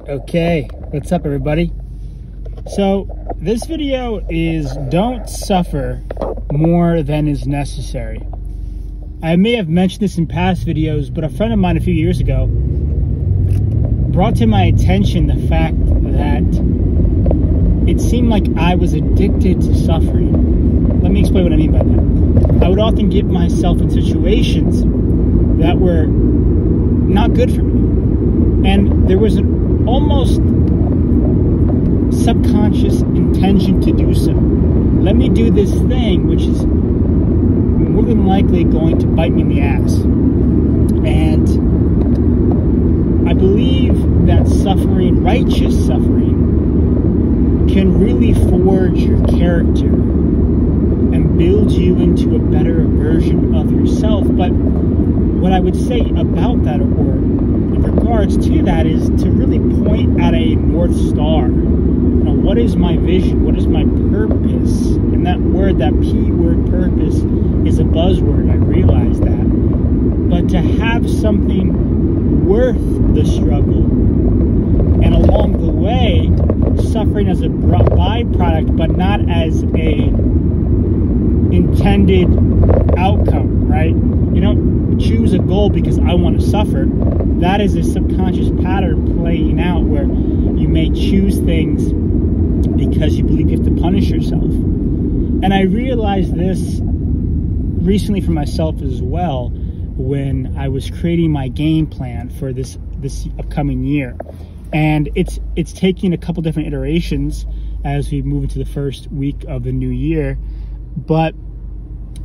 Okay, what's up everybody? So this video is don't suffer more than is necessary. I may have mentioned this in past videos, but a friend of mine a few years ago brought to my attention the fact that it seemed like I was addicted to suffering. Let me explain what I mean by that. I would often get myself in situations that were not good for me, and there was an almost subconscious intention to do so. Let me do this thing which is more than likely going to bite me in the ass. And I believe that suffering, righteous suffering, can really forge your character and build you into a better version of yourself. But what I would say about that, or in regards to that, is to really point at a North Star. You know, what is my vision? What is my purpose? And that word, that P word, purpose, is a buzzword. I realize that. But to have something worth the struggle, and along the way, suffering as a byproduct, but not as a intended outcome, right? You don't choose a goal because I want to suffer. That is a subconscious pattern playing out where you may choose things because you believe you have to punish yourself. And I realized this recently for myself as well when I was creating my game plan for this upcoming year. And it's taking a couple different iterations as we move into the first week of the new year. But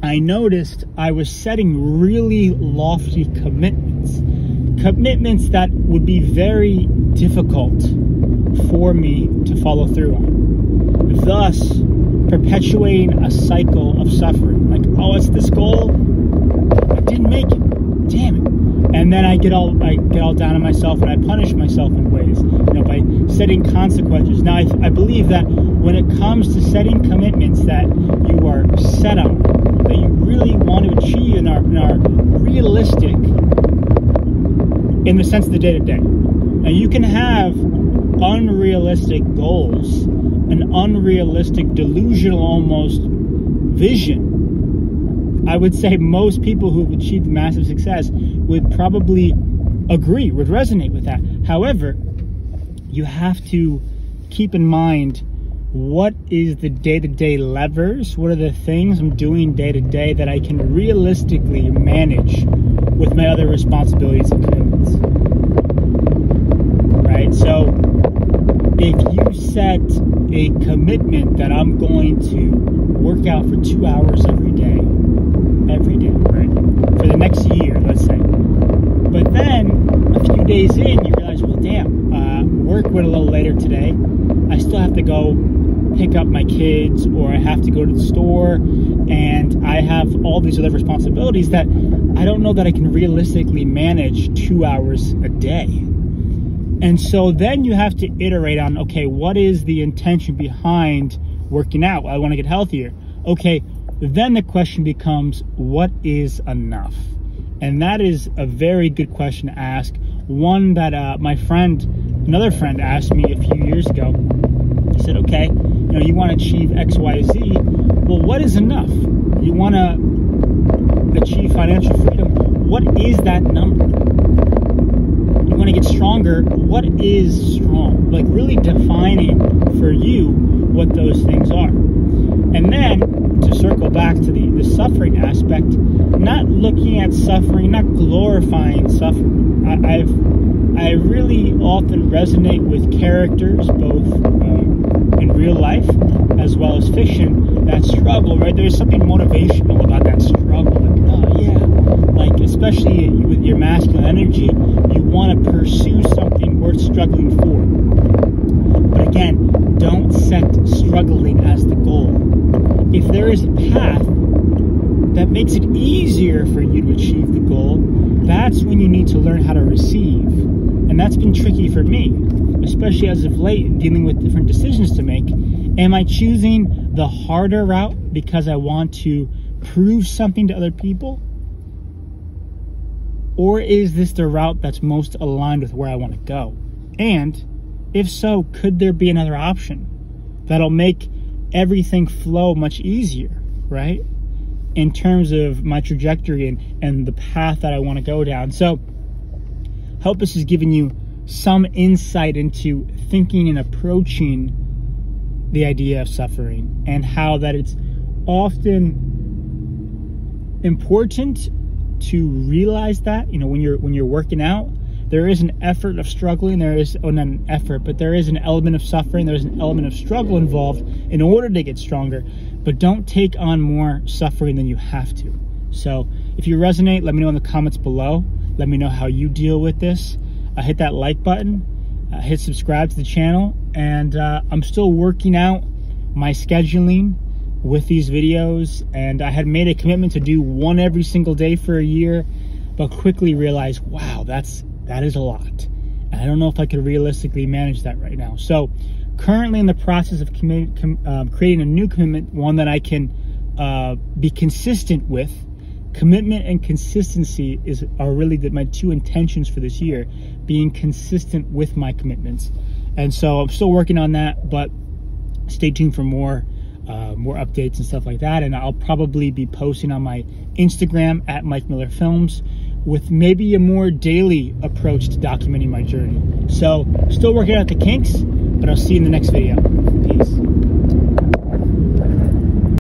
I noticed I was setting really lofty commitments that would be very difficult for me to follow through on, thus perpetuating a cycle of suffering. Like, oh, it's this goal, I didn't make it, damn it. And then I get all down on myself, and I punish myself in ways, by setting consequences. Now, I believe that when it comes to setting commitments that you are set on, that you really want to achieve and are realistic in the sense of the day-to-day. Now, you can have unrealistic goals, an unrealistic, delusional almost vision. I would say most people who have achieved massive success would probably agree, would resonate with that. However, you have to keep in mind, what is the day-to-day levers? What are the things I'm doing day-to-day that I can realistically manage with my other responsibilities and commitments? Right? So if you set a commitment that I'm going to work out for 2 hours every day, right? For the next year, let's say. But then a few days in, you realize, well, damn, work went a little later today. I still have to go pick up my kids, or I have to go to the store, and I have all these other responsibilities that I don't know that I can realistically manage 2 hours a day. And so then you have to iterate on, okay, what is the intention behind working out? I want to get healthier. Okay, then the question becomes, what is enough? And that is a very good question to ask. One that another friend asked me a few years ago. He said, okay, you want to achieve X, Y, Z. Well, what is enough? You want to achieve financial freedom. What is that number? You want to get stronger. What is strong? Like, really defining for you what those things are. And then, to circle back to the suffering aspect, not looking at suffering, not glorifying suffering. I really often resonate with characters, both in real life as well as fiction, that struggle, right? There's something motivational about that struggle. Like, oh yeah, like, especially with your masculine energy, you want to pursue something worth struggling for. But again, don't set struggling as the goal. If there is a path that makes it easier for you to achieve the goal, that's when you need to learn how to receive. And that's been tricky for me, especially as of late, dealing with different decisions to make. Am I choosing the harder route because I want to prove something to other people? Or is this the route that's most aligned with where I want to go? And If so, could there be another option that'll make everything flow much easier, right? In terms of my trajectory and the path that I want to go down. So, hope this has given you some insight into thinking and approaching the idea of suffering, and how that it's often important to realize that, you know, when you're working out, there is an effort of struggling. There is, oh, not an effort, but there is an element of suffering. There's an element of struggle involved in order to get stronger. But don't take on more suffering than you have to. So if you resonate, let me know in the comments below. Let me know how you deal with this. Hit that like button. Hit subscribe to the channel. And I'm still working out my scheduling with these videos. And I had made a commitment to do one every single day for a year, but quickly realized, wow, that is a lot. And I don't know if I could realistically manage that right now. So currently in the process of creating a new commitment, one that I can be consistent with. Commitment and consistency are really my two intentions for this year, being consistent with my commitments. And so I'm still working on that, but stay tuned for more updates and stuff like that. And I'll probably be posting on my Instagram at Mike Miller Films with maybe a more daily approach to documenting my journey. So still working out the kinks, but I'll see you in the next video. Peace.